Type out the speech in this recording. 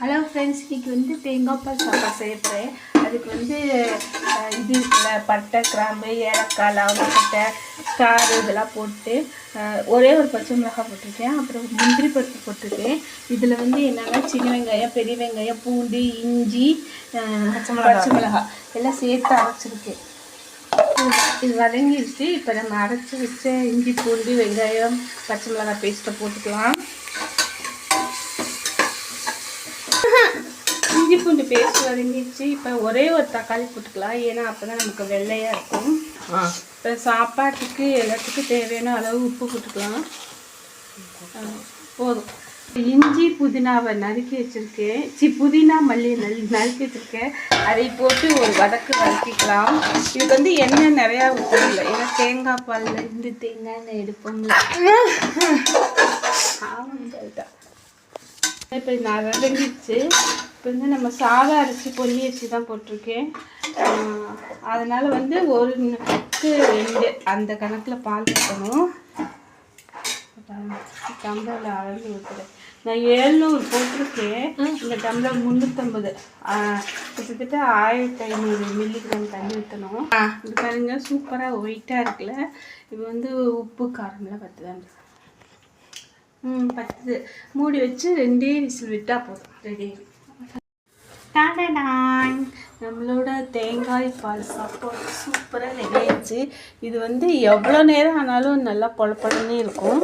Hello friends, இன்றைக்கி வந்து தேங்காய் பால் சாப்பாடு செய்யப்படுறேன். அதுக்கு வந்து இது பட்டை, கிராம்பு, ஏலக்காய், லவங்கப்பட்டை, ஸ்டார் இதெல்லாம் போட்டு ஒரே ஒரு பச்சை மிளகாய் போட்டிருக்கேன். அப்புறம் முந்திரி பருப்பு போட்டிருக்கேன். இதில் வந்து என்னென்னா சின்ன வெங்காயம், பெரிய வெங்காயம், பூண்டு, இஞ்சி, பச்சை மிளகாய் எல்லாம் சேர்த்து அரைச்சிருக்கேன். இது வதங்கிடுச்சு. இப்போ நம்ம அரைச்சி வச்ச இஞ்சி, பூண்டு, வெங்காயம், பச்சை மிளகாய் பேஸ்ட்டை போட்டுக்கலாம். இஞ்சி பூண்டு பேஸ்ட் வதங்கிடுச்சு. இப்போ ஒரே ஒரு தக்காளி போட்டுக்கலாம், ஏன்னா அப்போ தான் நமக்கு வெள்ளையாக இருக்கும். இப்போ சாப்பாட்டுக்கு எல்லாத்துக்கும் தேவையான அளவு உப்பு போட்டுக்கலாம். போதும். இஞ்சி புதினாவை நறுக்கி வச்சுருக்கேன். புதினா மல்லி நறுக்கி வச்சுருக்கேன். அதை போட்டு ஒரு வதக்கிக்கலாம். இதுக்கு வந்து எண்ணெய் நிறையா ஊற்றல, ஏன்னா தேங்காய் பாலில் இருந்து தேங்காய் எண்ணெய் எடுப்போம்ல. இப்போ நான் வதங்கிடுச்சு. இப்போ வந்து நம்ம சாதம் அரைச்சி பொன்னி அரிசி தான் போட்டிருக்கேன். அதனால் வந்து 1:2 அந்த கணக்கில் பால் ஊற்றணும். டம்ளரில் அளந்து ஊற்றுறேன். நான் 700 போட்டிருக்கேன். இந்த டம்ளர் 350, கிட்டத்தட்ட 1500 மில்லிகிராம் தண்ணி ஊற்றணும். இது பாருங்க, சூப்பராக ஒயிட்டாக இருக்குல்ல. இது வந்து உப்பு காரமெல்லாம் பத்துதான். பத்து. மூடி வச்சு 2 விசில் விட்டால் போதும். ரெடி. டாடாடாய், நம்மளோட தேங்காய் பால் சாப்பாடு சூப்பராக ரெடி ஆயிடுச்சு. இது வந்து எவ்வளோ நேரம் ஆனாலும் நல்லா பொழப்படனே இருக்கும்.